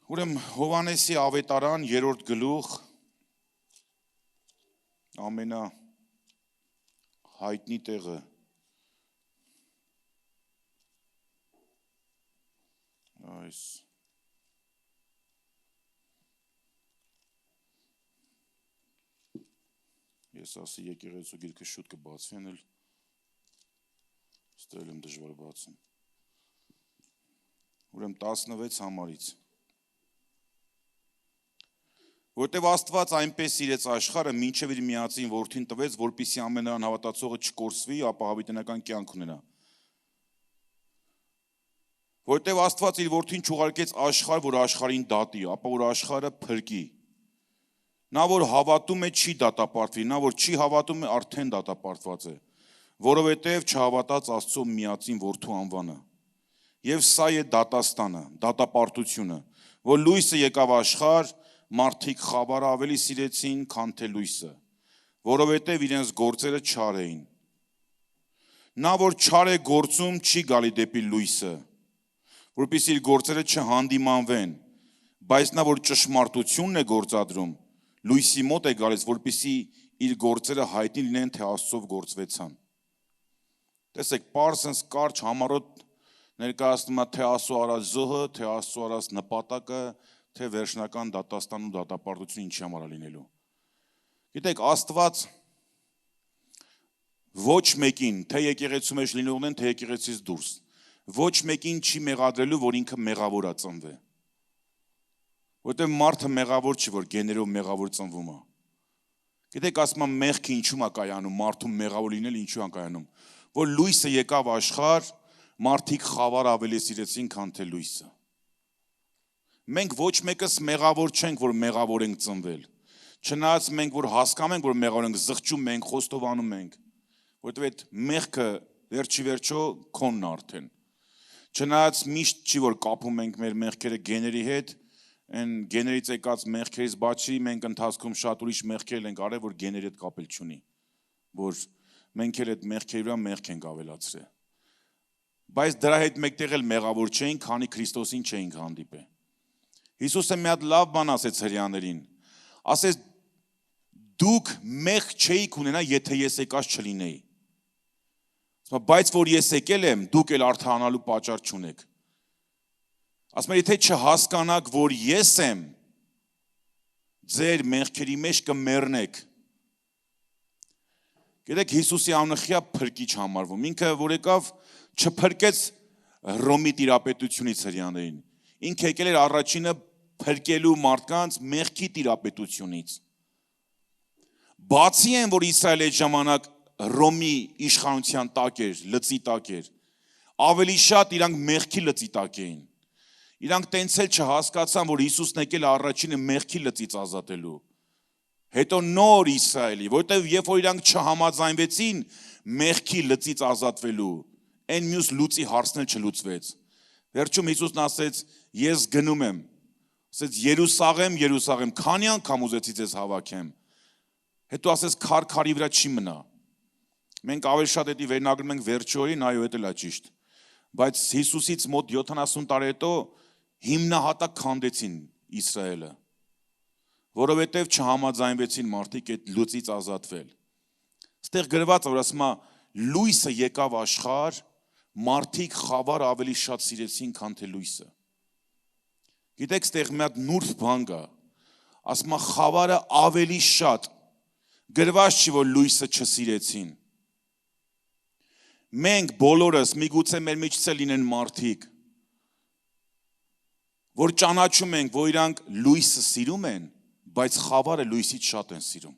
Ուրեմն Հովանեսի ավետարան երրորդ գլուխ ամենա հայտնի տեղը այս ես ասի եկեղեցու գիրքը շուտ կբացվեն էլ ստել եմ դժվար բացում ուրեմն 16 համարից Որտև Աստված այնպես սիրեց աշխարհը, մինչև իր միածին որդին տվեց, որպեսզի ամեն նրան հավատացողը չկորսվի, ապա հավիտենական կյանք ունենա։ Որտև Աստված իր որդին չուղարկեց աշխարհ, որ աշխարհին դատի, ապա որ աշխարհը փրկի։ Նա որ հավատում է, չի դատապարտվի, նա որ չի հավատում է, արդեն դատապարտված է, որովհետև չհավատաց Աստծո միածին որդու անվանը։ Եվ սա է դատաստանը, դատապարտությունը, որ լույսը եկավ աշխարհ Մարդիկ խավարը ավելի սիրեցին, քան թե լույսը, որովհետև իրենց գործերը չար էին։ Նա, որ չար է գործում, չի գալի դեպի լույսը, որպեսզի իր գործերը չհանդիմանվեն, բայց նա, որ ճշմարտությունն է գործադրում, լույսի մոտ է գալիս, որպեսզի իր գործերը հայտնի լինեն, թե Աստծով գործվեցան։ Տեսեք, պարզենց կարճ համառոտ ներկայացնում է թե Աստծո արած զոհը, թե Աստծո արած նպատակը, թե վերջնական դատաստան ու դատապարտություն ինչի համար է լինելու։ Գիտեք, Աստված ոչ մեկին, թե եկեղեցու մեջ լինողն են, թե եկեղեցից դուրս, ոչ մեկին չի մեղադրելու, որ ինքը մեղավոր է ծնվել։ Որտեղ մարդը մեղավոր չի, որ գեներով մեղավոր ծնվում է։ Գիտեք, ասում եմ մեղքը ինչու է կայանում, մարդու մեղավոր լինել ինչու է կայանում, որ լույսը եկավ աշխարհ, մարդիկ խավար ավելի սիրեցին, քան թե լույսը։ Մենք ոչ մեկս մեղավոր չենք, որ մեղավոր ենք ծնվել։ Չնայած մենք որ հասկանում ենք, որ մեղավոր ենք, զղջում ենք, խոստովանում ենք, որտեղ այդ մեղքը վերջի վերջո քոնն է արդեն։ Չնայած միշտ չի որ կապում ենք մեր մեղքերը գեների հետ, այն գեներից եկած մեղքերից բացի մենք ընթացքում շատ ուրիշ մեղքեր ենք արել, որ գեների հետ կապել չունի, որ մենք էլ այդ մեղքերի վրա մեղք ենք ավելացրել։ Բայց դրա հետ մեկտեղ էլ մեղավոր չէինք, քանի Քրիստոսին չէինք հանդիպել։ Հիսուսը մի հատ լավ բան ասեց հրեաներին, ասեց դուք մեղք չէիք ունենա, եթե ես եկած չլինեի։ Բայց որ ես եկել եմ, դուք էլ արդարանալու պատճառ չունեք։ Ասում եմ, եթե չհասկանաք, որ ես եմ, ձեր մեղքերի մեջ կմեռնեք։ Գիտեք, Հիսուսի անուխիա փրկիչ համարվում, ինքը որ եկավ չփրկեց Հռոմի տիրապետությունից հրեաներին, ինքը եկել էր առաջինը փրկելու մարդկանց մեղքի տիրապետությունից։ Բացի են, որ Իսրայելը այդ ժամանակ Հռոմի իշխանության տակ էր, լծի տակ էր, ավելի շատ իրանք մեղքի լծի տակ էին։ Իրանք տենց էլ չհասկացան, որ Հիսուսն եկել է առաջինը մեղքի լծից ազատելու։ Հետո նոր Իսրայելի, որտեղ երբ որ իրանք չհամաձայնվեցին մեղքի լծից ազատվելու, այն մյուս լուծի հարցն էլ չլուծվեց։ Վերջում Հիսուսն ասեց, ես գնում եմ, ասեց Երուսաղեմ, Երուսաղեմ, քանի անգամ ուզեցի ձեզ հավաքեմ։ Հետո ասեց քարքարի վրա չի մնա։ Մենք ավելի շատ էդի վերնագրում ենք վերջորին, այո, դա էլ է ճիշտ։ Բայց Հիսուսից մոտ 70 տարի հետո հիմնահատակ քանդեցին Իսրայելը, որովհետև չհամաձայնվեցին մարդիկ այդ լուծից ազատվել։ Այստեղ գրված է, որ ասում է լույսը եկավ աշխարհ, մարդիկ խավար ավելի շատ սիրեցին, քան թե լույսը։ Գիտեք, այստեղ մի հատ նուրբ բան կա, ասում է խավարը ավելի շատ, գրված չի, որ լույսը չսիրեցին։ Մենք բոլորս միգուցե մեր միջից էլ լինեն մարդիկ, որ ճանաչում ենք, որ իրանք լույսը սիրում են, բայց խավարը լույսից շատ են սիրում։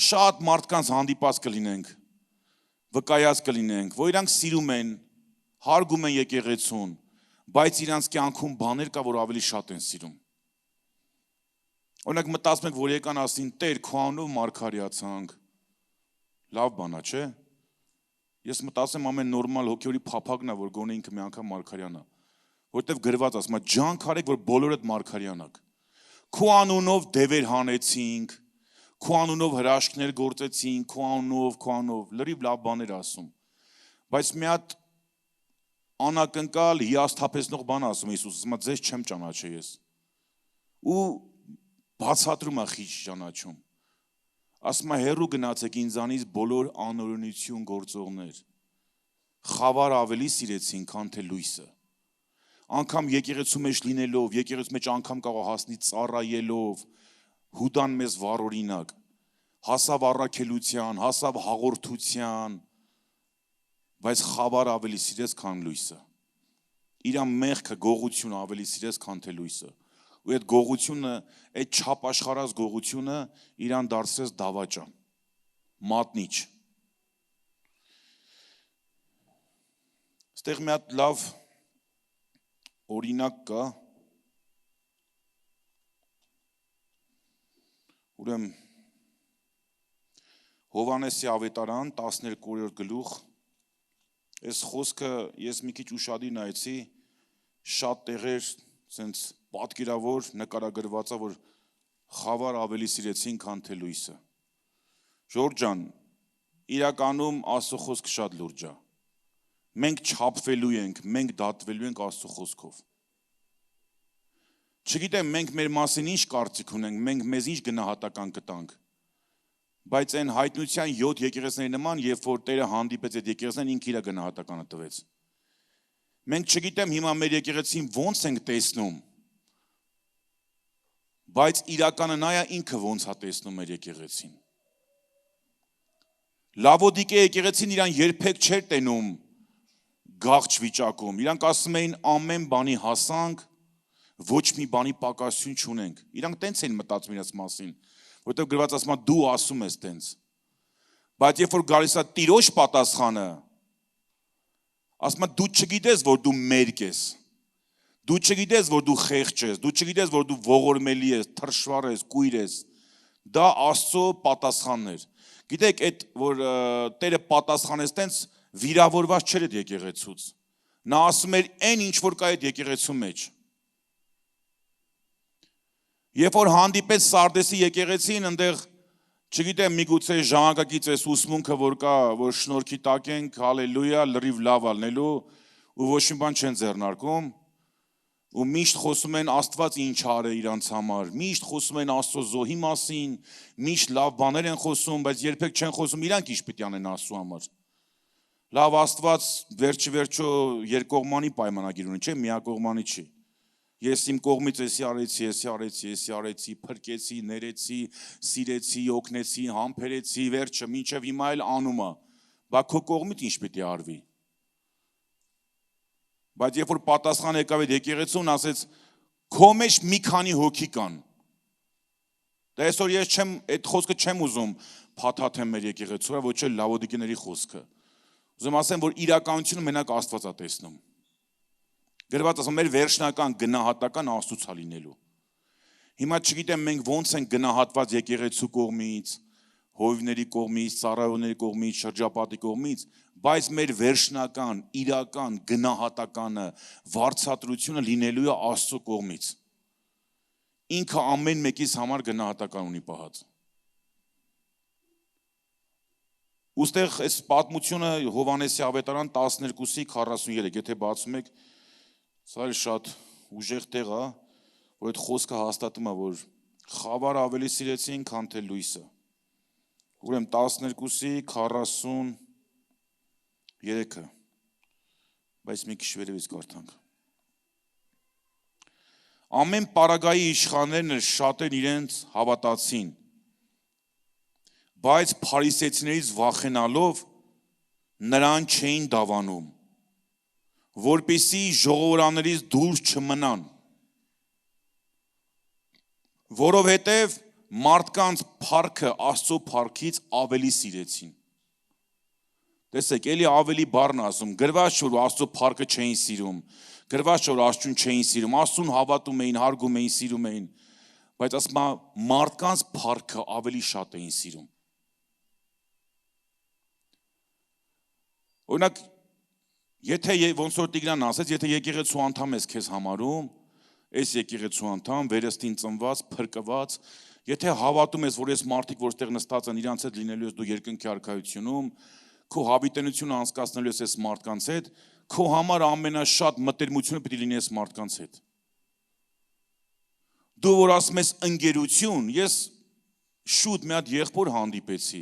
Շատ մարդկանց հանդիպած կլինենք, վկայած կլինենք, որ իրանք սիրում են, հարգում են եկեղեցուն, բայց իրանք կյանքում բաներ կա, որ ավելի շատ են սիրում։ Օրինակ մտածում եք, որ եկան ասին, Տեր, քո անունով մարգարեացանք։ Լավ բան է, չէ՞։ Ես մտածեմ ամեն նորմալ հոգևորի փափագն է, որ գոնե ինքը մի անգամ մարգարեանա, որտեվ գրված ասում է, ջանք արեք, որ բոլորդ մարգարեանաք։ Քո անունով դևեր հանեցինք, քո անունով հրաշքներ գործեցինք, քո անունով, լրիվ լավ բաներ ասում։ Բայց մի հատ անակնկալ հիասթափեցնող բան ասում է Հիսուսը, ասում է ձեզ չեմ ճանաչել ես։ Ու բացատրում է խիչ ճանաչում։ Ասում է հեռու գնացեք ինձանից բոլոր անօրենություն գործողներ։ Խավար ավելի սիրեցին, քան թե լույսը։ Անգամ եկեղեցու մեջ լինելով, եկեղեցու մեջ անգամ կարող հասնի ծառայելով, Հուդան մեզ վառօրինակ, հասավ առաքելության, հասավ հաղորդության, բայց խավար ավելի սիրեց, քան լույսը։ Իրան մեղքը, գողությունը ավելի սիրեց, քան թե լույսը։ Ու այդ գողությունը, այդ չափ աշխարհած գողությունը իրան դարձրեց դավաճան, մատնիչ։ Ստեղ մի հատ լավ օրինակ կա, ուրեմն Հովանեսի ավետարան 12-րդ գլուխ, այս խոսքը ես մի քիչ ուշադիր նայեցի, շատ տեղեր սենց պատկերավոր նկարագրված է, որ խավար ավելի սիրեցին, քան թե լույսը։ Ժորժ ջան, իրականում Աստծո խոսքը շատ լուրջ է։ Մենք չափվելու ենք, մենք դատվելու ենք Աստծո խոսքով։ Չգիտեմ, մենք մեր մասին ինչ կարծիք ունենք, մենք մեզ ինչ գնահատական կտանք, բայց այն հայտնության 7 եկեղեցների նման, երբ որ Տերը հանդիպեց այդ եկեղեցին, ինքը իր գնահատականը տվեց։ Մենք չգիտեմ հիմա մեր եկեղեցին ոնց ենք տեսնում, բայց իրականը նա է, ինքը ոնց է տեսնում մեր եկեղեցին։ Լավոդիկե եկեղեցին իրան երբեք չէր տենում գաղջ վիճակում, իրանք ասում էին ամեն բանի հասանք, ոչ մի բանի պակասություն չունենք։ Իրանք տենց են մտածում իրաց մասին, որտեղ գրված ասում է դու ասում ես տենց։ Բայց երբ որ գալիս է Տիրոջ պատասխանը, ասում է դու չգիտես, որ դու մերկ ես։ Դու չգիտես, որ դու խեղճ ես, դու չգիտես, որ դու ողորմելի ես, թռչվառ ես, կույր ես։ Դա Աստծո պատասխանն էր։ Գիտեք, այդ որ Տերը պատասխանեց տենց վիրավորված չէր այդ եկեղեցուց։ Նա ասում էր այն ինչ որ կա այդ եկեղեցու մեջ։ Երբ որ հանդիպեց Սարդեսի եկեղեցին, այնտեղ չգիտեմ, միգուցե ժամանակակից էս ուսմունքը որ կա, որ շնորհքի տակ ենք, հալելույա, լրիվ լավ ալնելու ու ոչ մի բան չեն ձեռնարկում, ու միշտ խոսում են Աստված ինչ արել իրանց համար, միշտ խոսում են Աստծո զոհի մասին, միշտ լավ բաներ են խոսում, բայց երբեք չեն խոսում իրանք ինչ պիտի անեն Աստծո համար։ Լավ Աստված վերջիվերջո երկկողմանի պայմանագիր ունի, չէ, միակողմանի չի։ Ես իմ կողմից էսի արեցի, փրկեցի, ներեցի, սիրեցի, օգնեցի, համբերեցի, վերջը մինչև հիմա էլ անում է։ Բա քո կողմից ինչ պիտի արվի։ Բայց երբ որ պատասխան եկավ այդ եկեղեցուն, ասեց քո մեջ մի քանի հոգի կան։ Դա այսօր ես չեմ այդ խոսքը չեմ ուզում փաթաթեմ մեր եկեղեցու, ոչ էլ լավոդիկիների խոսքը։ Ուզում ասեմ, որ իրականությունը մենակ Աստված է տեսնում։ Գրված ասում մեր վերջնական գնահատական Աստծուց է լինելու։ Հիմա չգիտեմ մենք ոնց ենք գնահատված եկեղեցու կողմից, հովիվների կողմից, ծառայողների կողմից, շրջապատի կողմից, բայց մեր վերջնական, իրական գնահատականը, վարձատրությունը լինելու է Աստծո կողմից։ Ինքը ամեն մեկից համար գնահատական ունի պահած։ Ուստեղ այս պատմությունը Հովանեսի ավետարան 12:43, եթե բացում եք, սա էլ շատ ուժեղ տեղ է, որ այդ խոսքը հաստատում է, որ խավար ավելի սիրեցին, քան թե լույսը։ Ուրեմն 12:43, բայց մի քիչ վերևից կարդանք։ Ամեն պարագայի իշխաններն շատեն իրենց հավատացին, բայց փարիսեցիներից վախենալով նրան չէին դավանում, որպեսզի ժողովրդներից դուրս չմնան, որովհետև մարդկանց փառքը Աստծո փառքից ավելի սիրեցին։ Տեսեք, էլի ավելի բառն ասում, գրված չէ որ Աստծո փառքը չէին սիրում, գրված չէ որ Աստծուն չէին սիրում, Աստծուն հավատում էին, հարգում էին, սիրում էին, բայց ասում է մարդկանց փառքը ավելի շատ էին սիրում։ Օրինակ, եթե ոնց որ Տիգրանն ասեց, եթե եկեղեցու անդամ ես քեզ համարում, այս եկեղեցու անդամ, վերստին ծնված, փրկված, եթե հավատում ես, որ այս մարդիկ, որ ստեղ նստած են, իրանց հետ լինելու ես դու երկնքի արքայությունում, քո հավիտենությունը անցկացնելու ես այս մարդկանց հետ, քո համար ամենաշատ մտերմությունը պիտի լինի այս մարդկանց հետ։ Դու որ ասում ես ընկերություն, ես շուտ մի հատ եղբոր հանդիպեցի,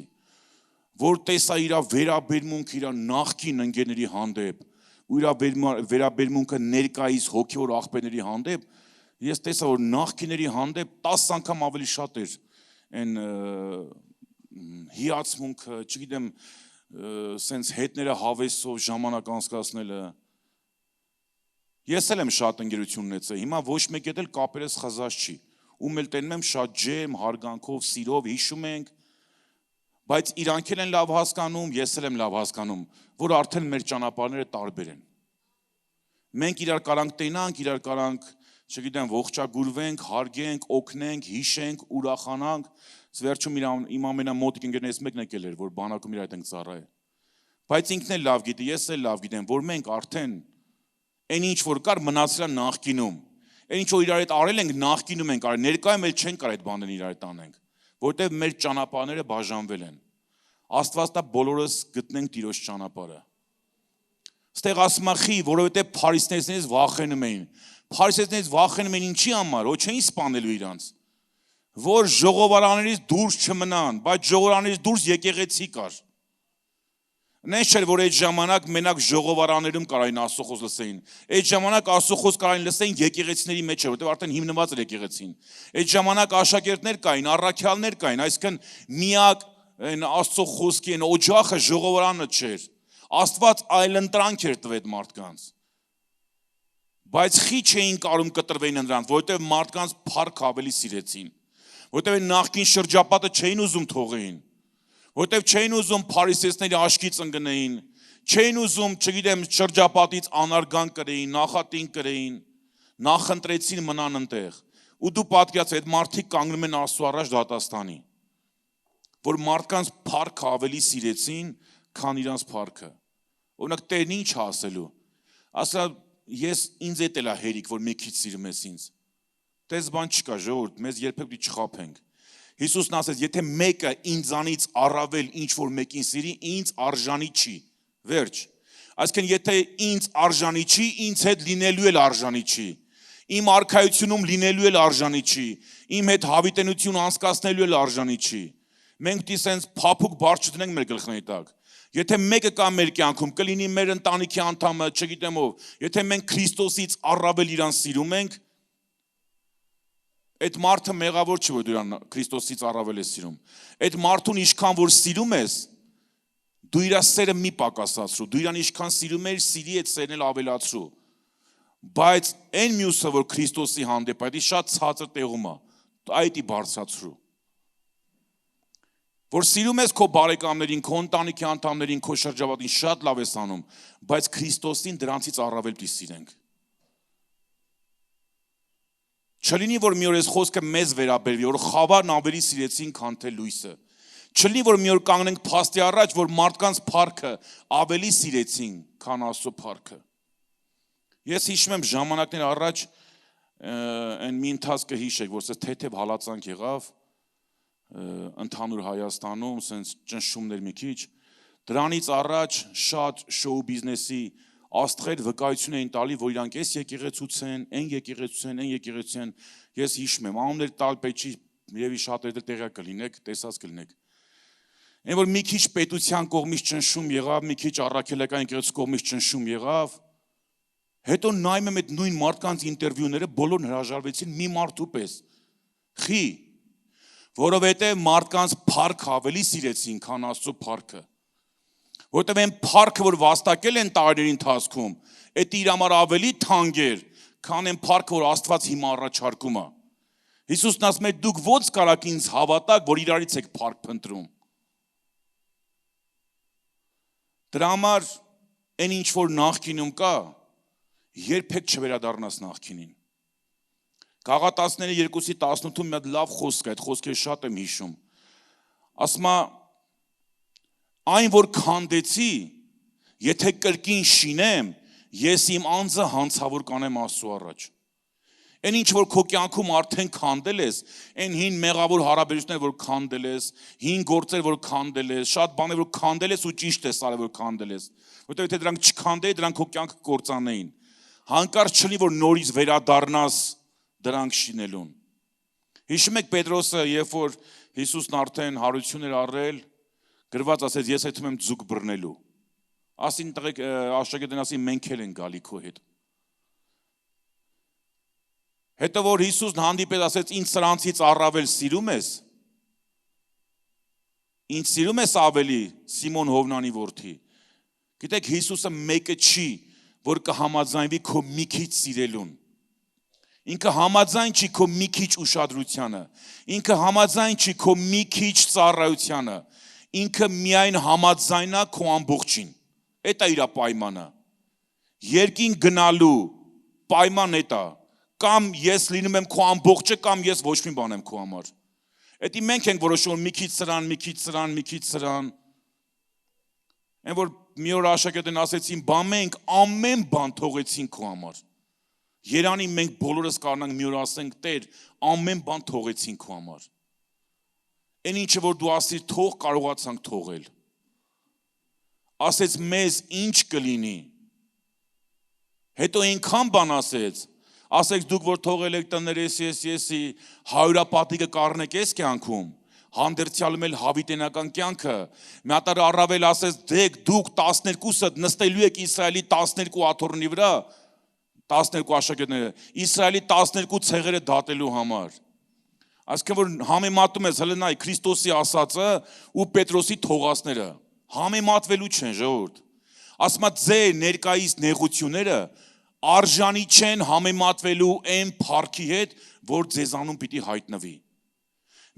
որ տեսա իր վերաբերմունքը իր նախկին ընկերների հանդեպ, ու իր վերաբերմունքը ներկայիս հոգևոր աղբերների հանդեպ, ես տեսա որ նախկիների հանդեպ 10 անգամ ավելի շատ էր այն հիացմունքը, չգիտեմ, սենց հետները հավեսով ժամանակ անցկացնելը։ Ես էլ եմ շատ ընկերություն ունեցել, հիմա ոչ մեկ էլ կապերս խզած չի, ում էլ տենում եմ շատ ջեմ, հարգանքով, սիրով, հիշում ենք, բայց իրանք էլ են լավ հասկանում, ես էլ եմ լավ հասկանում, որ արդեն մեր ճանապարհները տարբեր են։ Մենք իրար կարանք տենանք, իրար կարանք, չգիտեմ, ողջագուրվենք, հարգենք, օգնենք, հիշենք, ուրախանանք, վերջում իմ ամենամոտիկ ընկերներից մեկն եկել էր, որ բանակում իր հետ ենք ծառայել։ Բայց ինքն էլ լավ գիտի, ես էլ լավ գիտեմ, որ մենք արդեն այն ինչ որ կար մնացել է նախկինում։ Այն ինչ որ իրար հետ արել ենք նախկինում ենք արել, ներկայում էլ չենք կարող այդ բաներն իրար հետ անենք, որտեղ մեր ճանապարհները բաժանվել են։ Աստված տա բոլորս գտնենք Տիրոջ ճանապարհը։ Ստեղ ասում է խի, որովհետև փարիսեցիներից վախենում էին։ Փարիսեցիներից վախենում էին ինչի համար, ոչ չէին սպանելու իրանց, որ ժողովարաներից դուրս չմնան, բայց ժողովարաներից դուրս եկեղեցի կար։ Նենց չէր, որ այդ ժամանակ մենակ ժողովարաներում կարային Աստծո խոսք լսեին։ Այդ ժամանակ Աստծո խոսք կարային լսեին եկեղեցիների մեջ, որտեղ արդեն հիմնված էր եկեղեցին։ Այդ ժամանակ աշակերտներ կային, առաքյալներ կային, այսինքն միակ այն Աստծո խոսքի այն օջախը ժողովարանը չէր։ Աստված այլընտրանք էր տվել մարդկանց։ Բայց խի չէին կարում կտրվեին նրանց, որովհետև մարդկանց փառք ավելի սիրեցին։ Որովհետև այն նախկին շրջապատը չէին ուզում թողեին։ Որտեւ չէին ուզում փարիսեցիների աշկից ընկնեին, չէին ուզում, չգիտեմ, շրջապատից անարգան կրեին, նախատին կրեին, նախընտրեցին մնան ընտեղ։ Ու դու պատկերացրու, այդ մարդիկ կանգնում են Աստծո առաջ դատաստանի, որ մարդկանց փառքը ավելի սիրեցին, քան իրանց փառքը։ Օրինակ Տերն ինչ ասելու։ Ասա, ես ինձ էդ էլա հերիք, որ մի քիչ սիրում ես ինձ։ Տես բան չկա, ժողովուրդ, մեզ երբեք չխաբենք։ Հիսուսն ասեց, եթե մեկը ինձանից առավել ինչ որ մեկին սիրի, ինձ արժանի չի։ Վերջ։ Այսինքն եթե ինձ արժանի չի, ինձ հետ լինելու էլ արժանի չի։ Իմ արքայությունում լինելու էլ արժանի չի։ Իմ հետ հավիտենություն անցկացնելու էլ արժանի չի։ Մենք դի սենց փափուկ բարձ չտնենք մեր գլխների տակ։ Եթե մեկը կա մեր կյանքում, կլինի մեր ընտանիքի անդամը, չգիտեմ ով, եթե մենք Քրիստոսից առավել իրան սիրում ենք, այդ մարդը մեղավոր չի, որ դու իրան Քրիստոսից առավել ես սիրում։ Այդ մարդուն ինչքան որ սիրում ես, դու իր սերը մի պակասացրու, դու իրան ինչքան սիրում ես, սիրի այդ սերն էլ ավելացրու։ Բայց այն մյուսը, որ Քրիստոսի հանդեպ այդ շատ ցածր տեղում է, այդի բարձրացրու։ Որ սիրում ես քո բարեկամներին, քո ընտանիքի անդամներին, քո շրջապատին շատ լավ ես անում, բայց Քրիստոսին դրանցից առավել պիտի սիրենք։ Չլինի, որ մի օր այս խոսքը մեզ վերաբերվի, որ խավարն ավելի սիրեցին, քան թե լույսը։ Չլինի, որ մի օր կանգնենք փաստի առաջ, որ մարդկանց փառքը ավելի սիրեցին, քան Աստծո փառքը։ Ես հիշում եմ ժամանակներ առաջ այն մի ընթացքը հիշեք, որ թեթև հալածանք եղավ ընդհանուր Հայաստանում, սենց ճնշումներ մի քիչ, դրանից առաջ շատ շոու բիզնեսի աստղեր վկայություն էին տալի, որ իրանք էս եկեղեցուց են, այն եկեղեցուց են, այն եկեղեցուց են, ես հիշում եմ, անուններ տալ պետք չի, երևի շատերը տեղյակ կլինեք, տեսած կլինեք։ Այն որ մի քիչ պետության կողմից ճնշում եղավ, մի քիչ առաքելական եկեղեցու կողմից ճնշում եղավ, հետո նայում եմ այդ նույն մարդկանց ինտերվյուները, բոլորն հրաժարվեցին մի մարդու պես։ Խի, որովհետև մարդկանց փառք ավելի սիրեցին, քան Աստծո փառքը։ Որտեղ այն փառքը, որ վաստակել են տարիների ընթացքում, այդ իր համար ավելի թանկ էր, քան այն փառքը, որ Աստված հիմա առաջարկում է։ Հիսուսն ասում է, դուք ո՞նց կարաք ինձ հավատաք, որ իրարից եք փառք փնտրում։ Դրա համար այն ինչ որ նախկինում կա, երբեք չվերադառնաս նախկինին։ Գաղատացիները 2:18-ում մի հատ լավ խոսք է, այդ խոսքերը շատ եմ հիշում։ Ասում է, այն որ քանդեցի, եթե կրկին շինեմ, ես իմ անձը հանցավոր կանեմ Աստծո առաջ։ Այն ինչ որ քո կյանքում արդեն քանդել ես, այն հին մեղավոր հարաբերություններ որ քանդել ես, հին գործեր որ քանդել ես, շատ բաներ որ քանդել ես ու ճիշտ ես արել որ քանդել ես, որտեղ եթե դրանք չքանդեի, դրանք քո կյանքը կործանեին։ Հանկարծ չլինի որ նորից վերադառնաս դրանք շինելուն։ Հիշում եք Պետրոսը, երբ որ Հիսուսն արդեն հարություն էր առել, գրված ասեց ես այդում եմ ձուկ բռնելու։ Ասին տղեկ աշակերտին ասին մենք էլ ենք գալի քո հետ։ Հետո որ Հիսուսն հանդիպեց ասեց ինձ սրանցից առավել սիրում ես։ Ինձ սիրում ես ավելի Սիմոն Հովնանի որդի։ Գիտեք Հիսուսը մեկը չի, որ կհամաձայնվի քո մի քիչ սիրելուն։ Ինքը համաձայն չի քո մի քիչ ուշադրությանը։ Ինքը համաձայն չի քո մի քիչ ծառայությանը։ Ինքը միայն համաձայնա քո ամբողջին։ Էդ է իր պայմանը։ Երկին գնալու պայման էդ է։ Կամ ես լինում եմ քո ամբողջը, կամ ես ոչ մի բան եմ քո համար։ Էդի մենք ենք որոշում մի քիչ սրան, մի քիչ սրան, մի քիչ սրան։ Այն որ մի օր աշակերտին ասեցին, բա մենք ամեն բան թողեցինք քո համար։ Երանի մենք բոլորս կարողանանք մի օր ասենք, Տեր, ամեն բան թողեցինք քո համար։ Այն ինչը որ դու ասիր թող կարողացանք թողել։ Ասեց մեզ ինչ կլինի։ Հետո այնքան բան ասեց։ Ասեք դուք որ թողել եք տներես եսի, հարյուրապատիկը կառնեք ես կյանքում, հանդերձյալում էլ հավիտենական կյանքը, մի հատ առավել ասեց դուք 12-ը նստելու եք Իսրայելի 12 աթոռնի վրա, 12 աշակերտները, Իսրայելի 12 ցեղերը դատելու համար։ Այսինքն որ համեմատում ես հələ նայ Քրիստոսի ասածը ու Պետրոսի թողածները, համեմատվելու չեն ժողովուրդ։ Ասում է ձեր ներկայիս նեղությունները արժանի չեն համեմատվելու այն փառքի հետ, որ ձեզանում պիտի հայտնվի։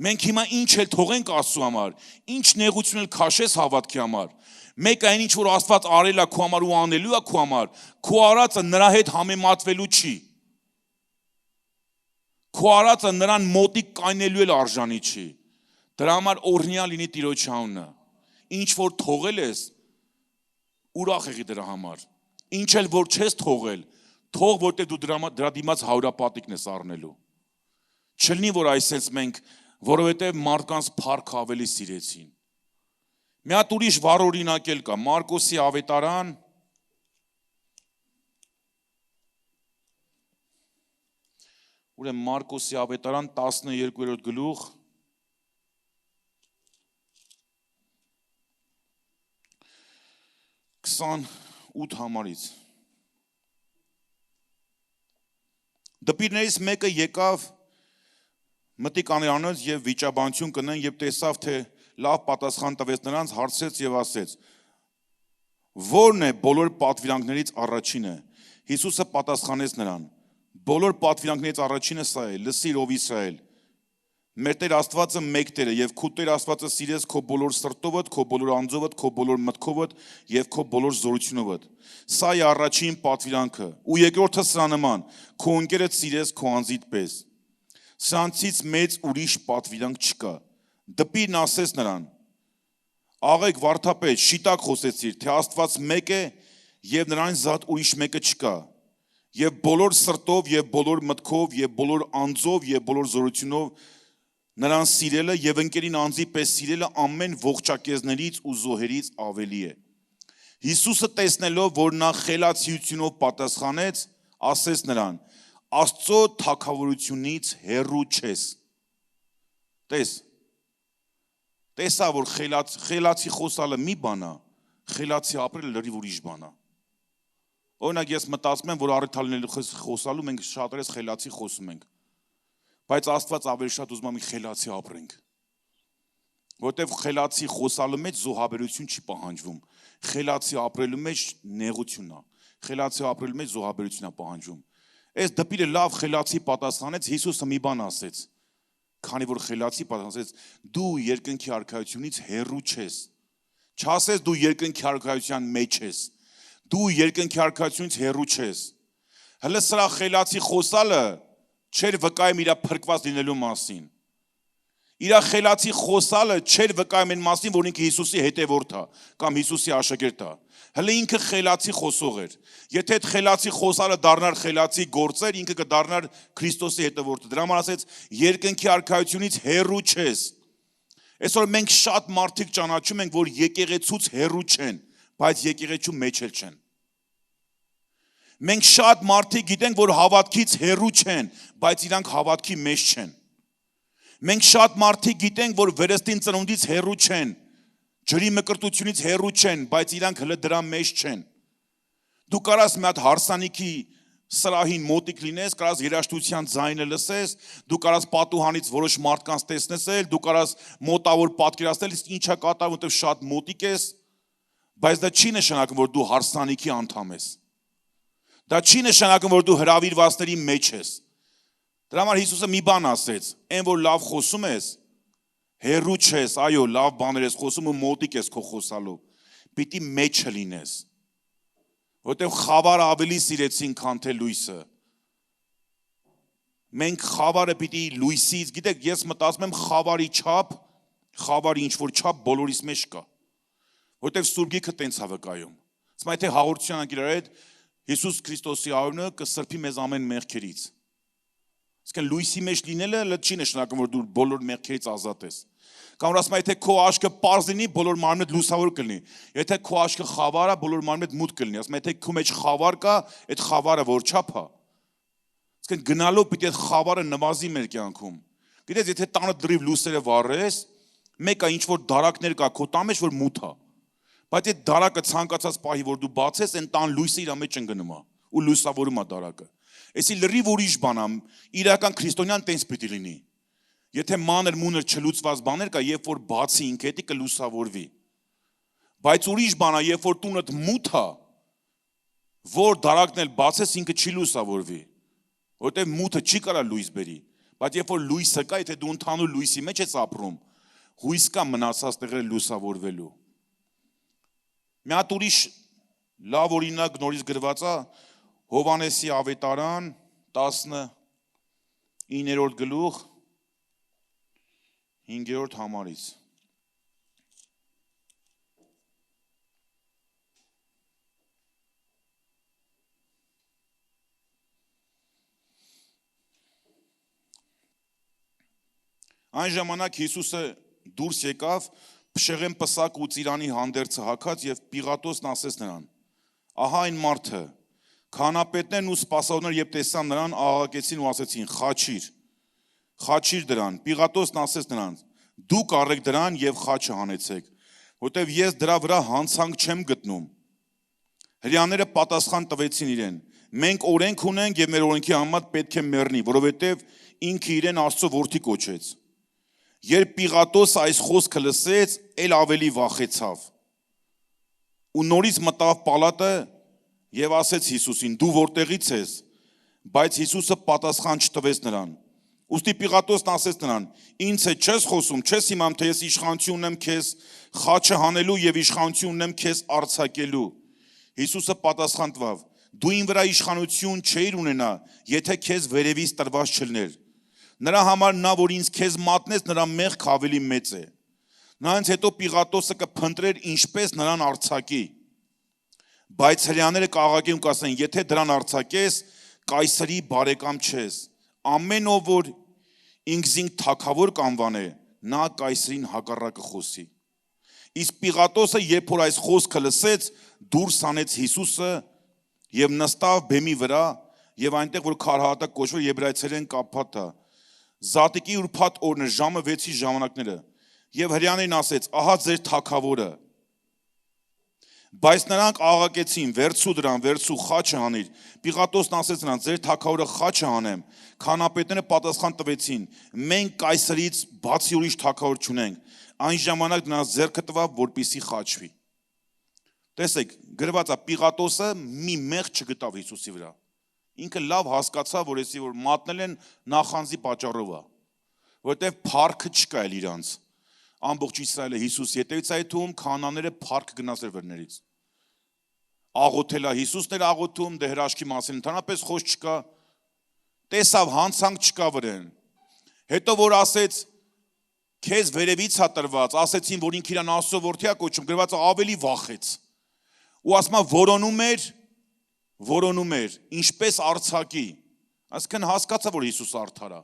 Մենք հիմա ինչ էլ թողենք Աստծու համար, ինչ նեղություն էլ քաշես հավատքի համար, մեկ այն ինչ որ Աստված արել է քո համար ու անելու է քո համար, քո արածը նրա հետ համեմատվելու չի։ Քո արածը նրան մոտիկ կայնելու էլ արժանի չի։ Դրա համար օրհնյալ լինի Տիրոջ անունը։ Ինչ որ թողել ես, ուրախ եղի դրա համար։ Ինչ էլ որ չես թողել, թող որտեղ դու դրա դիմաց հարյուրապատիկն ես առնելու։ Չլինի որ այսպես մենք, որովհետև մարդկանց փառք ավելի սիրեցին։ Մի հատ ուրիշ վառ օրինակ էլ կա, Մարկոսի ավետարան, ուրեմն Մարկոսի ավետարան 12-րդ գլուխ 28 համարից։ Դպիրներից մեկը եկավ մտիկ անրանոց եւ վիճաբանություն կնեն եւ տեսավ թե լավ պատասխան տվեց նրանց, հարցրեց եւ ասեց. Ո՞րն է բոլոր պատվիրանքներից առաջինը։ Հիսուսը պատասխանեց նրան. Բոլոր պատվիրանքներից առաջինը սա է. լսիր ով Իսրայել։ Մեր Տեր Աստվածը մեկ Տեր է եւ քո Տեր Աստվածը սիրես քո բոլոր սրտովդ, քո բոլոր անձովդ, քո բոլոր մտքովդ եւ քո բոլոր զորությունովդ։ Սա է առաջին պատվիրանքը։ Ու երկրորդը սրա նման. քո ընկերդ սիրես քո անձիդ պես։ Սրանցից մեծ ուրիշ պատվիրանք չկա։ Դպիրն ասեց նրան. Աղեք վարդապետ, շիտակ խոսեցիր, թե Աստված մեկ է եւ նրանից զատ ուրիշ մեկը չկա։ Եվ բոլոր սրտով եւ բոլոր մտքով եւ բոլոր անձով եւ բոլոր զորությունով նրան սիրելը եւ ընկերին անձի պես սիրելը ամեն ողջակեզներից ու զոհերից ավելի է։ Հիսուսը տեսնելով, որ նա խելացիությունով պատասխանեց, ասեց նրան. Աստծո թագավորությունից հեռու չես։ Տեսա, որ խելացի խոսալը մի բան է, խելացի ապրելը լրիվ ուրիշ բան է։ Օրինակ ես մտածում եմ, որ առիթալներ խոսալու մենք շատերս խելացի խոսում ենք։ Բայց Աստված ավելի շատ ուզում է խելացի ապրենք։ Որտեվ խելացի խոսալու մեջ զոհաբերություն չի պահանջվում։ Խելացի ապրելու մեջ նեղությունն է։ Խելացի ապրելու մեջ զոհաբերություն է պահանջվում։ Այս դպիրը լավ խելացի պատասխանեց, Հիսուսը մի բան ասեց։ Քանի որ խելացի պատասխանեց, դու երկնքի արքայությունից հեռու չես։ Չասես դու երկնքի արքայության մեջ ես։ Դու երկնքի արքայությունից հեռու չես։ Հələ սրա խելացի խոսալը չէր վկայում իր փրկված լինելու մասին։ Իրա խելացի խոսալը չէր վկայում այն մասին, որ ինքը Հիսուսի հետևորդ է կամ Հիսուսի աշակերտ է։ Հələ ինքը խելացի խոսող էր։ Եթե այդ խելացի խոսալը դառնար խելացի գործեր, ինքը կդառնար Քրիստոսի հետևորդը։ Դրա համար ասեց, երկնքի արքայությունից հեռու չես։ Այսօր մենք շատ մարդիկ ճանաչում ենք, որ եկեղեցուց հեռու չեն, բայց եկեղեցու մեջ էլ չեն։ Մենք շատ մարդիկ գիտենք, որ հավատքից հեռու չեն, բայց իրանք հավատքի մեջ չեն։ Մենք շատ մարդիկ գիտենք, որ վերստին ծնունդից հեռու չեն, ջրի մկրտությունից հեռու չեն, բայց իրանք հələ դրա մեջ չեն։ Դու կարաս մի հատ հարսանիքի սրահին մոտիկ լինես, կարաս երաժշտության ձայնը լսես, դու կարաս պատուհանից որոշ մարդկանց տեսնես, դու կարաս մոտավոր պատկերացնել, իսկ ինչա կատարվում, որտեղ շատ մոտիկ ես, բայց դա չի նշանակում, որ դու հարսանիքի անդամ ես։ Դա չի նշանակում, որ դու հրավիրվածների մեջ ես։ Դրա համար Հիսուսը մի բան ասեց, այն որ լավ խոսում ես, հեռու չես, այո, լավ բաներ ես խոսում ու մոտիկ ես քո խոսալով, պիտի մեջը լինես, որտեղ խավարը ավելի սիրեցին, քան թե լույսը։ Մենք խավարը պիտի լույսից, գիտեք, ես մտածում եմ խավարի չափ, խավարի ինչ-որ չափ բոլորիս մեջ կա, որտեղ Սուրբ Գիրքը տենց է վկայում։ Ասում եթե հաղորդության ենք իրար հետ, Հիսուս Քրիստոսի անունը կսրբի մեզ ամեն մեղքերից։ Իսկ լույսի մեջ լինելը չի նշանակում, որ դու բոլոր մեղքերից ազատ ես։ Կամ ասում եթե քո աչքը պարզ լինի, բոլոր մարմինդ լուսավոր կլինի։ Եթե քո աչքը խավար է, բոլոր մարմինդ մութ կլինի։ Ասում եթե քո մեջ խավար կա, այդ խավարը որ չափ է։ Իսկ գնալով պիտի այդ խավարը նվազի մեր կյանքում։ Գիտես, եթե տանը դրիվ լույսերը վառես, մեկը ինչ որ դարակներ կա քո տան մեջ, որ մութ է։ Բայց այդ դարակը ցանկացած պահի որ դու բացես, այն տան լույսը իր մեջ ընկնում է ու լուսավորում է դարակը։ Այսի լրիվ ուրիշ բան է, իրական քրիստոնյան տենց պիտի լինի։ Եթե մանր մունր չլուծված բաներ կա, երբ որ բացի ինքը էդի կլուսավորվի։ Բայց ուրիշ բան է, երբ որ տունդ մութ է, որ դարակն էլ բացես ինքը չի լուսավորվի, որտեղ մութը չի կարա լույս բերի, բայց երբ որ լույսը կա, եթե դու ընդհանուր լույսի մեջ ես ապրում, հույս կա մնացած տեղերը լուսավորվելու։ Մի հատ ուրիշ լավ օրինակ նորից գրված է Հովանեսի ավետարան 19-րդ գլուխ 5-րդ համարից։ Այն ժամանակ Հիսուսը դուրս եկավ, փշեղեն պսակ ու ծիրանի հանդերձը հագած եւ Պիղատոսն ասեց նրան. Ահա այն մարդը, քահանապետներն ու սպասավորները երբ տեսան նրան, աղաղակեցին ու ասեցին. Խաչիր դրան։ Պիղատոսն ասեց նրանց. Դուք առեք դրան եւ խաչը հանեցեք, որտեւ ես դրա վրա հանցանք չեմ գտնում։ Հրեաները պատասխան տվեցին իրեն. Մենք օրենք ունենք եւ մեր օրենքի համաձայն պետք է մեռնի, որովհետեւ ինքը իրեն Աստծո որդի կոչեց։ Երբ Պիղատոսը այս խոսքը լսեց, ել ավելի վախեցավ։ Ու նորից մտավ պալատը եւ ասեց Հիսուսին. Դու որտեղից ես։ Բայց Հիսուսը պատասխան չտվեց նրան։ Ուստի Պիղատոսն ասեց նրան. Ինձ հետ չես խոսում, չես իմամ, թե ես իշխանություն ունեմ քեզ խաչը հանելու եւ իշխանություն ունեմ քեզ արձակելու։ Հիսուսը պատասխան տվավ. Դու ին վրա իշխանություն չէիր ունենա, եթե քեզ վերևից տրված չլներ։ Նրա համար նա, որ ինձ քեզ մատնես, նրա մեղք ավելի մեծ է։ Նրանց հետո Պիղատոսը կփնտրեր ինչպես նրան արձակի։ Բայց հրեաները կաղաղակեն ու կասեն. Եթե դրան արձակես, Կայսրի բարեկամ չես։ Ամեն ով որ ինքզինք թագավոր կանվանե, նա Կայսրին հակառակը խոսի։ Իսկ Պիղատոսը, երբ որ այս խոսքը լսեց, դուրս հանեց Հիսուսը եւ նստավ բեմի վրա եւ այնտեղ որ քարհատակ կոչվող եբրայցերեն կապաթա Զատիկի ուրբաթ օրն ժամը 6-ի ժամանակները եւ հրեաներին ասեց. ահա ձեր թագավորը։ Բայց նրանք աղաղակեցին. վերցու դրան, վերցու խաչը հանիր։ Պիղատոսն ասեց նրանց. ձեր թագավորը խաչը հանեմ։ Քահանապետները պատասխան տվեցին. մենք Կայսրից բացի ուրիշ թագավոր չունենք։ Այն ժամանակ նրանց ձեռքը տվավ, որպեսզի խաչվի։ Տեսեք, գրված է Պիղատոսը մի մեղք չգտավ Հիսուսի վրա։ Ինքը լավ հասկացավ, որ էսի որ մատնել են նախանձի պատճառով է, որտեղ փառքը չկա էլ իրանց։ Ամբողջ Իսրայելը Հիսուս ետևից է թվում, քահանաները փառք գնացել վերներից։ Աղոթելա Հիսուսն էր աղոթում, դե հրաշքի մասին ընդհանրապես խոսք չկա։ Տեսավ հանցանք չկա վրեն։ Հետո որ ասեց քեզ վերևից հա տրված, ասեցին, որ ինքը իրան Աստծո որդի է կոչում, գրված է ավելի վախեց։ Ու ասում է որոնում էր, ինչպես արցակի։ Այսինքն հասկացա, որ Հիսուս արդար է։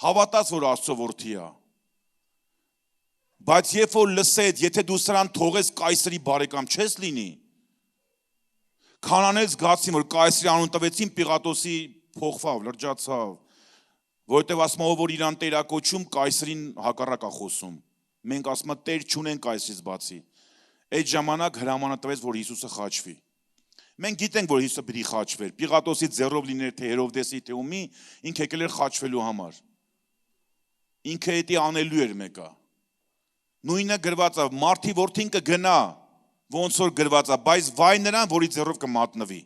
Հավատաց, որ Աստծո որդի է։ Բայց երբ որ լսեց, եթե դու սրան թողես կայսրի բարեկամ չես լինի, քանանել զգացին, որ կայսրի անուն տվեցին, Պիղատոսի փոխվավ, լրջացավ, որովհետև ասում է, որ իրան տերակոչում, կայսրին հակառակ է խոսում։ Մենք ասում ենք, տեր չունեն կայսրից բացի։ Այդ ժամանակ հրամանը տվեց, որ Հիսուսը խաչվի։ Մենք գիտենք, որ Հիսուսը պիտի խաչվեր։ Պիղատոսի ձեռով լիներ, թե Հերովդեսի, թե ումի, ինքը եկել էր խաչվելու համար։ Ինքը էդի անելու էր մեկը։ Նույնը գրված է, մարդի որդին կգնա, ոնց որ գրված է, բայց վայ նրան, որի ձեռով կմատնվի։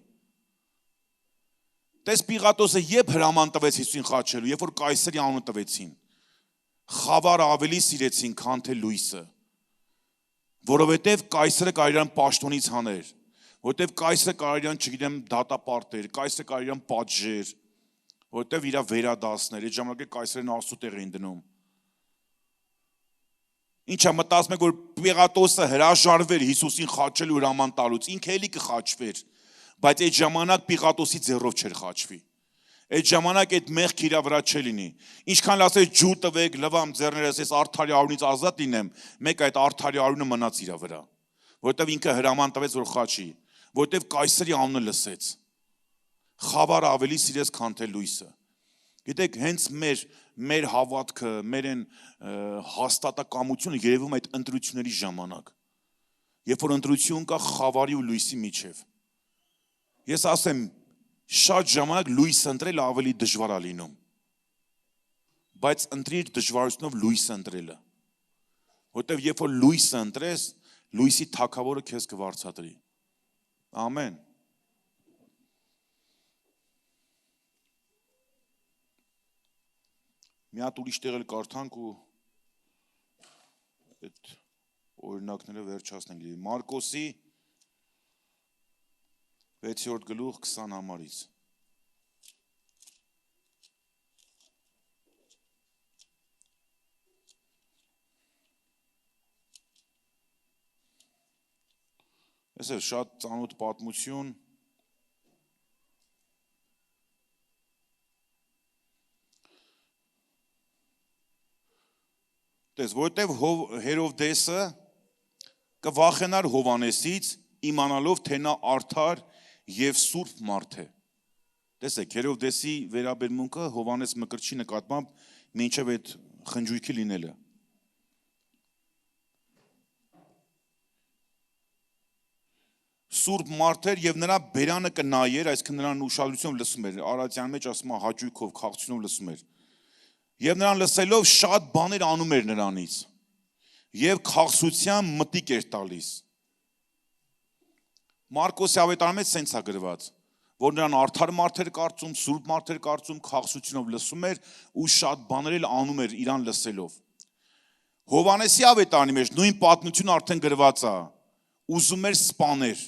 Տես Պիղատոսը երբ հրաման տվեց Հիսուսին խաչելու, երբ որ կայսրի անունը տվեցին, խավարը ավելի սիրեցին, քան թե լույսը, որովհետև կայսրը կարելի իրան պաշտոնից հաներ, որովհետև կայսրը կարելի իրան, չգիտեմ, դատապարտեր, կայսրը կարելի իրան պատժեր, որովհետև իրա վերադասներ, այդ ժամանակ կայսրերն Աստծո տեղ էին դնում։ Ինչա մտածում եք, որ Պիղատոսը հրաժարվեր Հիսուսին խաչելու հրաման տալուց, ինքը էլի կխաչվեր, բայց այդ ժամանակ Պիղատոսի ձեռով չէր խաչվի։ Այդ ժամանակ այդ մեղքը իր վրա չլինի։ Ինչքան ասես ջուր տվեք, լվամ ձեռներս, ես արդարի արյունից ազատ լինեմ, մեկ այդ արդարի արյունը մնաց իր վրա, որովհետև ինքը հրաման տվեց, որ խաչի, որովհետև կայսրի անունը լսեց։ Խավարը ավելի սիրեց, քան թե լույսը։ Գիտեք, հենց մեր հավատքը, մեր այն հաստատակամությունը երևում այդ ընտրությունների ժամանակ։ Երբ որ ընտրություն կա խավարի ու լույսի միջև։ Ես ասեմ, շատ ժամանակ լույս ընտրել ավելի դժվար է լինում։ Բայց ընտրիր դժվարությունով լույս ընտրելը։ Որտեվ երբ որ լույսը ընտրես, լույսի թագավորը քեզ կվարձատրի։ Ամեն։ Մի հատ ուրիշ տեղ էլ կարդանք ու այդ օրինակները վերջացնենք։ Մարկոսի 6-րդ գլուխ 20 համարից։ Այս է շատ ծանոթ պատմություն։ Տես, որտև Հերովդեսը կվախենար Հովանեսից, իմանալով, թե նա արդար և սուրբ մարդ է։ Տեսեք, Հերովդեսի վերաբերմունքը Հովանես Մկրտչի նկատմամբ մինչև այդ խնջույքի լինելը։ Սուրբ մարդ էր և նրա բերանը կնայեր, այսինքն նրան ուշադրությամբ լսում էր, Արարատյան մեջ ասում է հաճույքով, քաղցունով լսում էր։ Եվ նրան լսելով շատ բաներ անում էր նրանից և քաղցրությամբ մտիկ էր տալիս։ Մարկոսի ավետարանի մեջ սենց է գրված, որ նրան արդար մարդ էր կարծում, սուրբ մարդ էր կարծում, քաղցրությունով լսում էր ու շատ բաներ էլ անում էր իրան լսելով։ Հովանեսի ավետարանի մեջ նույն պատմությունը արդեն գրված է, ուզում էր սպաներ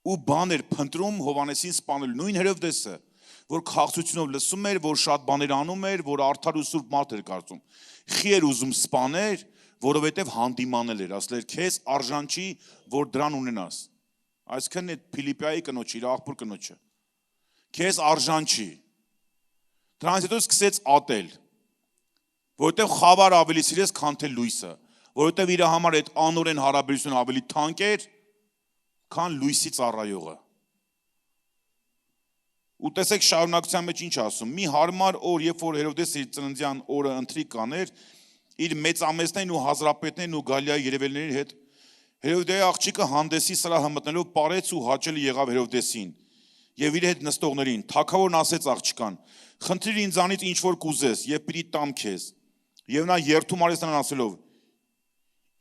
ու բան էր փնտրում Հովանեսին սպանելու, նույն Հերովդեսը, որ քաղցրությունով լսում էր, որ շատ բաներ անում էր, որ արդար ու սուրբ մարդ էր կարծում։ Խի էր ուզում սպաներ, որովհետև հանդիմանել էր, ասել էր քեզ արժան չի, որ դրան ունենաս։ Այսինքն այդ Փիլիպիայի կնոջը, իր աղբոր կնոջը։ Քեզ արժան չի։ Դրանից հետո սկսեց ատել, որովհետև խավար ավելի սիրեց, քան թե լույսը, որովհետև իր համար այդ անօրեն հարաբերությունը ավելի թանկ էր, քան լույսի ծառայողը։ Ու տեսեք շարունակության մեջ ինչ ասում, մի հարմար օր, երբ որ Հերովդեսը իր ծննդյան օրը ընթրիք կաներ, իր մեծամեծներին ու հազրապետներին ու Գալիայի երևելների հետ, Հերովդեայի աղջիկը հանդեսի սրահը մտնելով պարեց ու հաճելի եղավ Հերովդեսին և իր հետ նստողներին, թագավորն ասեց աղջկան, խնդրիր ինձանից ինչ որ կուզես և պիտի տամ քեզ, և նա երդում արեց նրան ասելով,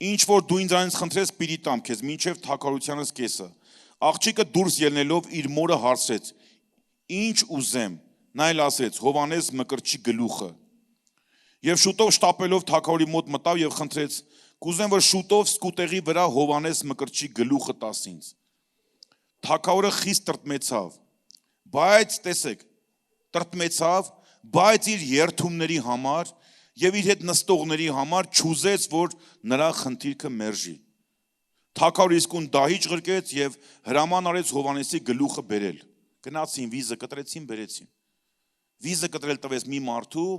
ինչ որ դու ինձանից խնդրես պիտի տամ քեզ, մինչև թագավորությանս կեսը։ Աղջիկը դուրս ելնելով իր մորը հարցրեց, ինչ ուզեմ, նա էլ ասեց, Հովանես Մկրտչի գլուխը։ Եվ շուտով շտապելով թագավորի մոտ մտավ և խնդրեց, կուզեմ, որ շուտով սկուտեղի վրա Հովանես Մկրտչի գլուխը տաս ինձ։ Թագավորը խիստ տրտմեցավ, բայց տեսեք, տրտմեցավ, բայց իր երդումների համար եւ իր հետ նստողների համար չուզեց, որ նրա խնդիրքը մերժի։ Թագավորը իսկույն դահիճ ղրկեց եւ հրաման արեց Հովանեսի գլուխը բերել։ Գնացին, վիզը կտրեցին, բերեցին։ Վիզը կտրել տվեց մի մարդու,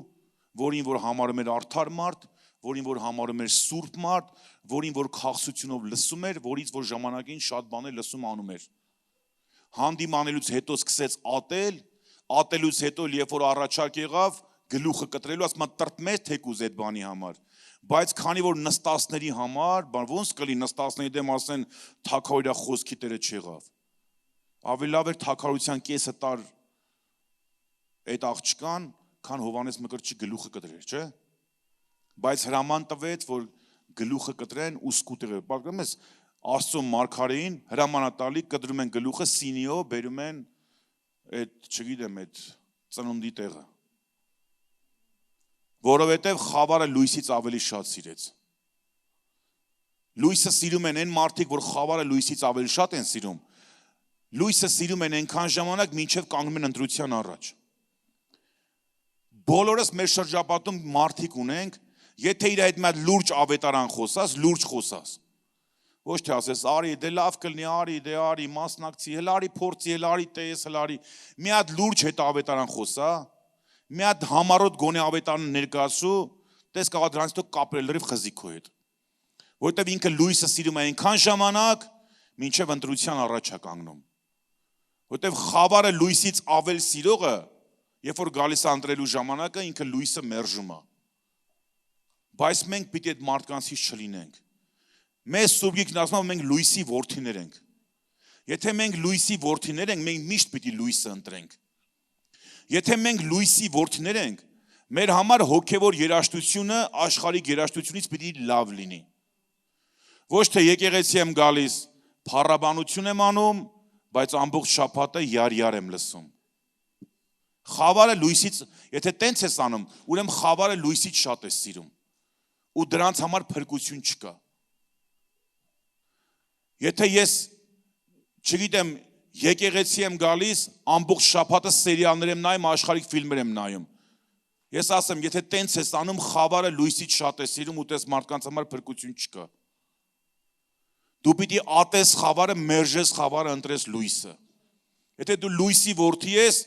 որին որ համարում էր արդար մարդ, որին որ համարում էր սուրբ մարդ, որին որ քաղցությունով լսում էր, որից որ ժամանակին շատ բաներ լսում անում էր։ Հանդիմանելուց հետո սկսեց ատել, ատելուց հետո երբ որ առաջարկ եղավ, գլուխը կտրելու, ասում են տրտմեց թեկուզ այդ բանի համար։ Բայց քանի որ նստածների համար, ոնց կլի նստածների դեմ ասեն թագավորի խոսքի տերը չեղավ։ Ավելի լավ էր թագավորության կեսը տար այդ աղջկան, քան Հովանես Մկրտչի գլուխը կտրեր, չէ՞։ Բայց հրաման տվեց, որ գլուխը կտրեն ու սկուտերը։ Պատկերացնում ես, Աստծո մարգարեին հրամանատալի կտրում են գլուխը սինիով, բերում են այդ, չգիտեմ, այդ ծնունդի տեղը։ Որովհետև խավարը լույսից ավելի շատ սիրեց։ Լույսը սիրում են այն մարդիկ, որ խավարը լույսից ավելի շատ են սիրում։ Լույսը սիրում են այնքան ժամանակ, մինչև կանգնում են ընտրության առաջ։ Բոլորս մեր շրջապատում մարդիկ ունենք, եթե իր այդ մի լուրջ ավետարան խոսած, լուրջ խոսած։ Ոչ թե ասես, արի, դե լավ կլինի, արի, դե արի, մասնակցի, հել արի փորձի, հել արի տես, հել արի։ Մի հատ լուրջ հետ ավետարան խոսա, մի հատ համառոտ գոնե ավետարան ներկայացու, տես կարող դրանից հետո կապրել լրիվ խզիկո հետ։ Որովհետև ինքը լույսը սիրում է այնքան ժամանակ, մինչև ընտրության առաջ է կանգնում։ Որովհետև խավարը լույսից ավել սիրողը, երբ որ գալիս է ընտրելու ժամանակը, ինքը լույսը մերժում է։ Բայց մենք պիտի այդ մարդկանցից չլինենք։ Մեզ Սուրբ ասում է մենք լույսի որդիներ ենք։ Եթե մենք լույսի որդիներ ենք, մենք միշտ պիտի լույսը ընտրենք։ Եթե մենք լույսի որդիներ ենք, մեր համար հոգևոր երաժշտությունը աշխարհիկ երաժշտությունից պիտի լավ լինի։ Ոչ թե եկեղեցի եմ գալիս, փառաբանություն եմ անում, բայց ամբողջ շաբաթը յար եմ լսում։ Խավարը լույսից, եթե տենց ես անում, ուրեմն խավարը լույսից շատ ես սիրում։ Ու դրանց համար փրկություն չկա։ Եթե ես, չգիտեմ, եկեղեցի եմ գալիս, ամբողջ շաբաթը սերիալներ եմ նայում, աշխարհիկ ֆիլմեր եմ նայում։ Ես ասեմ, եթե տենց ես անում, խավարը լույսից շատ ես սիրում ու տես մարդկանց համար փրկություն չկա։ Դու պիտի ատես խավարը, մերժես խավարը, ընտրես լույսը։ Եթե դու լույսի որդի ես,